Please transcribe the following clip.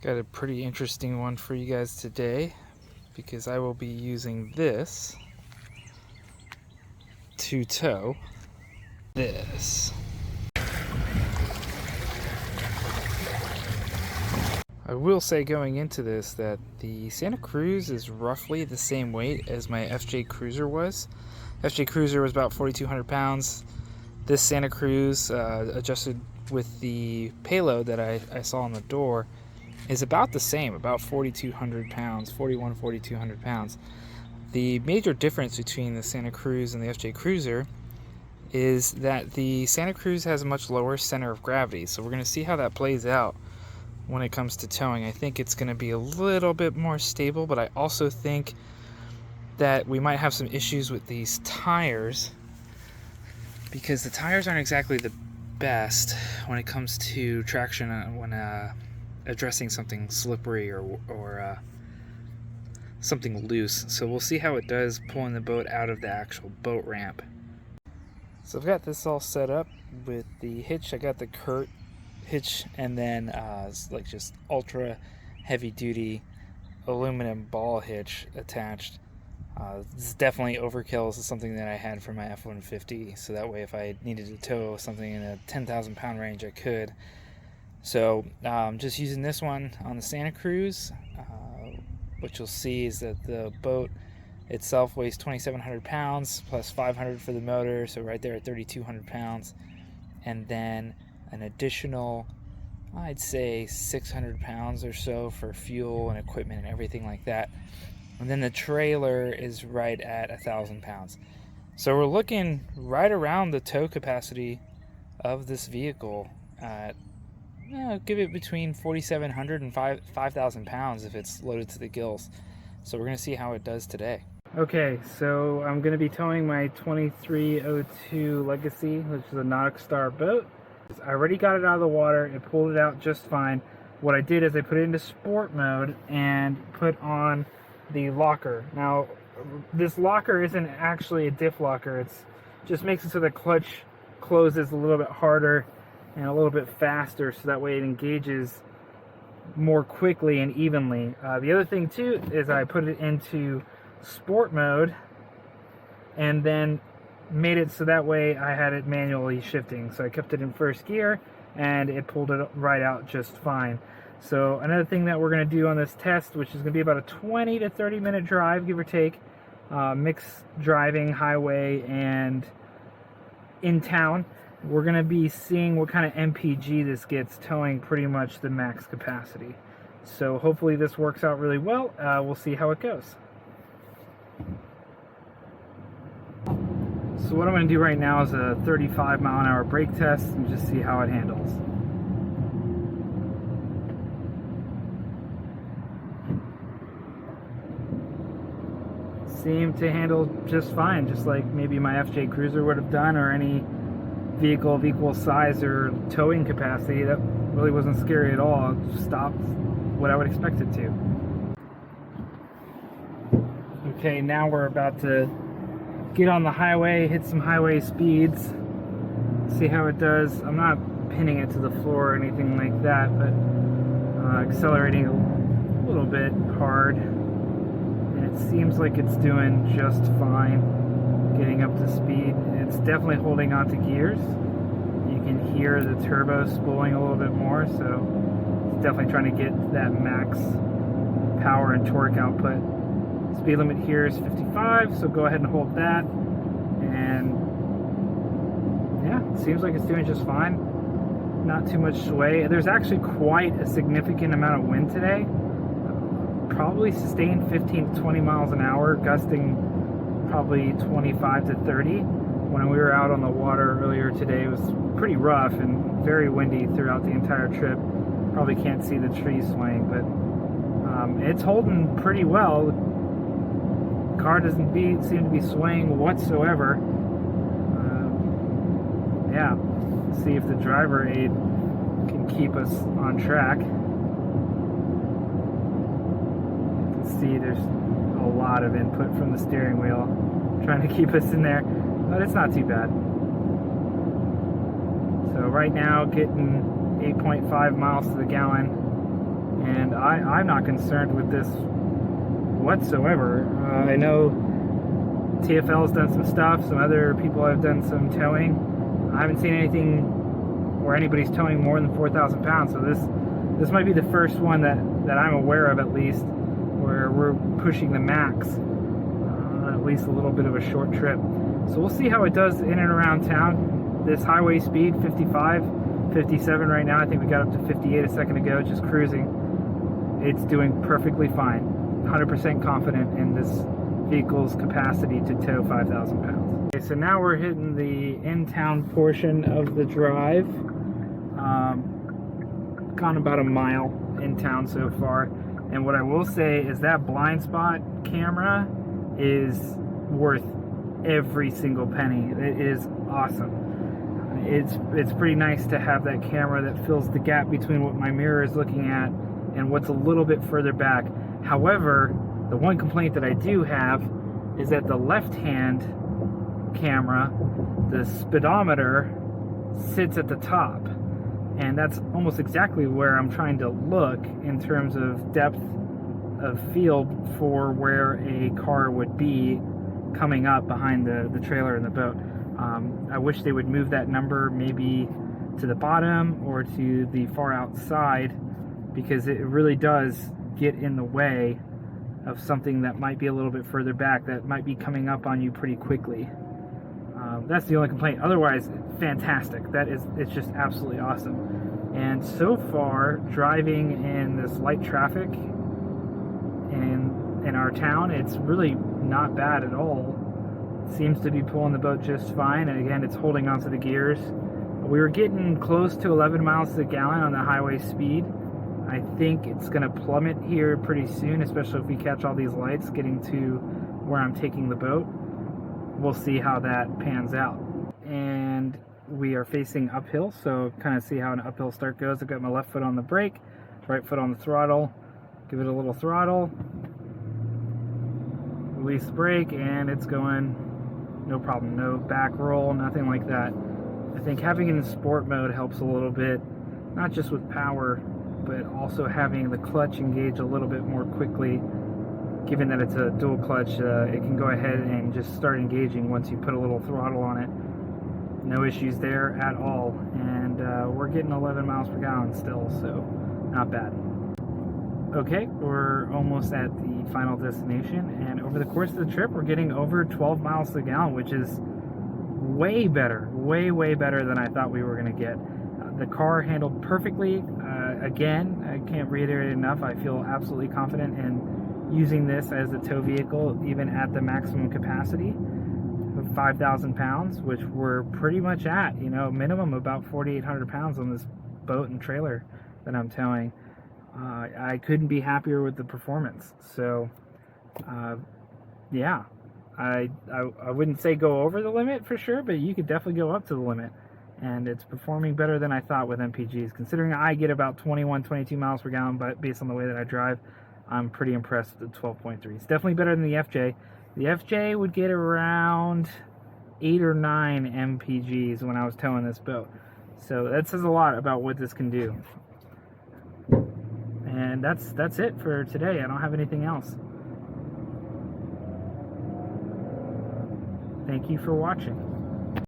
Got a pretty interesting one for you guys today because I will be using this to tow this. I will say going into this that the Santa Cruz is roughly the same weight as my FJ Cruiser was. FJ Cruiser was about 4,200 pounds. This Santa Cruz, adjusted with the payload that I saw on the door, is about the same, about 4,200 pounds, 4,200 pounds. The major difference between the Santa Cruz and the FJ Cruiser is that the Santa Cruz has a much lower center of gravity, so we're going to see how that plays out when it comes to towing. I think it's going to be a little bit more stable, but I also think that we might have some issues with these tires because the tires aren't exactly the best when it comes to traction when addressing something slippery or something loose. So we'll see how it does pulling the boat out of the actual boat ramp. So I've got this all set up with the hitch. I got the Kurt hitch and then like just ultra heavy duty aluminum ball hitch attached. This is definitely overkill. This is something that I had for my F-150, so that way if I needed to tow something in a 10,000 pound range I could. So just using this one on the Santa Cruz. What you'll see is that the boat itself weighs 2,700 pounds plus 500 for the motor, so right there at 3,200 pounds, and then an additional, I'd say 600 pounds or so for fuel and equipment and everything like that. And then the trailer is right at 1,000 pounds. So we're looking right around the tow capacity of this vehicle at, give it between 4,700 and 5,000 pounds if it's loaded to the gills. So we're going to see how it does today. Okay, so I'm going to be towing my 2302 Legacy, which is a Nautic Star boat. I already got it out of the water. It pulled it out just fine. What I did is I put it into sport mode and put on the locker. Now, this locker isn't actually a diff locker. It just makes it so the clutch closes a little bit harder and a little bit faster, so that way it engages more quickly and evenly. The other thing too is I put it into sport mode and then made it so that way I had it manually shifting. So I kept it in first gear and it pulled it right out just fine. So another thing that we're going to do on this test, which is going to be about a 20 to 30 minute drive, give or take, mixed driving, highway, and in town, we're going to be seeing what kind of MPG this gets, towing pretty much the max capacity. So hopefully this works out really well. We'll see how it goes. So what I'm going to do right now is a 35 mile an hour brake test and just see how it handles. Seemed to handle just fine, just like maybe my FJ Cruiser would have done, or any vehicle of equal size or towing capacity. That really wasn't scary at all. It just stopped what I would expect it to. Okay, now we're about to get on the highway, hit some highway speeds, see how it does. I'm not pinning it to the floor or anything like that, but accelerating a little bit hard. And it seems like it's doing just fine, getting up to speed. It's definitely holding on to gears. You can hear the turbo spooling a little bit more, so it's definitely trying to get that max power and torque output. Speed limit here is 55, so go ahead and hold that. And yeah, it seems like it's doing just fine. Not too much sway. There's actually quite a significant amount of wind today. Probably sustained 15 to 20 miles an hour, gusting probably 25 to 30. When we were out on the water earlier today, it was pretty rough and very windy throughout the entire trip. Probably can't see the trees swaying, but it's holding pretty well. The car doesn't seem to be swaying whatsoever. Yeah, let's see if the driver aid can keep us on track. See, there's a lot of input from the steering wheel trying to keep us in there, but it's not too bad. So right now getting 8.5 miles to the gallon and I'm not concerned with this whatsoever. I know TFL has done some stuff, some other people have done some towing. I haven't seen anything where anybody's towing more than 4,000 pounds, so this might be the first one that I'm aware of, at least, where we're pushing the max, at least a little bit of a short trip. So we'll see how it does in and around town. This highway speed, 55, 57 right now. I think we got up to 58 a second ago, just cruising. It's doing perfectly fine. 100% confident in this vehicle's capacity to tow 5,000 pounds. Okay, so now we're hitting the in-town portion of the drive. Gone about a mile in town so far, and what I will say is that blind spot camera is worth every single penny. It is awesome. It's pretty nice to have that camera that fills the gap between what my mirror is looking at and what's a little bit further back. However, the one complaint that I do have is that the left-hand camera, the speedometer, sits at the top. And that's almost exactly where I'm trying to look in terms of depth of field for where a car would be coming up behind the trailer and the boat. I wish they would move that number maybe to the bottom or to the far outside, because it really does get in the way of something that might be a little bit further back, that might be coming up on you pretty quickly. That's the only complaint. Otherwise, fantastic. It's just absolutely awesome. And so far, driving in this light traffic in our town, it's really not bad at all. It seems to be pulling the boat just fine, and again, it's holding onto the gears. We were getting close to 11 miles to the gallon on the highway speed. I think it's going to plummet here pretty soon, especially if we catch all these lights getting to where I'm taking the boat. We'll see how that pans out. And we are facing uphill, so kind of see how an uphill start goes. I've got my left foot on the brake, right foot on the throttle. Give it a little throttle, release the brake, and it's going no problem. No back roll, nothing like that. I think having it in sport mode helps a little bit, not just with power, but also having the clutch engage a little bit more quickly. Given that it's a dual clutch, it can go ahead and just start engaging once you put a little throttle on it. No issues there at all, and we're getting 11 miles per gallon still, so not bad. Okay, we're almost at the final destination, and over the course of the trip, we're getting over 12 miles to the gallon, which is way better, way better than I thought we were going to get. The car handled perfectly. Again, I can't reiterate enough, I feel absolutely confident in using this as a tow vehicle, even at the maximum capacity of 5,000 pounds, which we're pretty much at, minimum about 4,800 pounds on this boat and trailer that I'm towing. I couldn't be happier with the performance. So, yeah, I wouldn't say go over the limit for sure, but you could definitely go up to the limit. And it's performing better than I thought with MPGs. Considering I get about 21, 22 miles per gallon, but based on the way that I drive, I'm pretty impressed with the 12.3. It's definitely better than the FJ. The FJ would get around 8 or 9 MPGs when I was towing this boat. So that says a lot about what this can do. And that's it for today. I don't have anything else. Thank you for watching.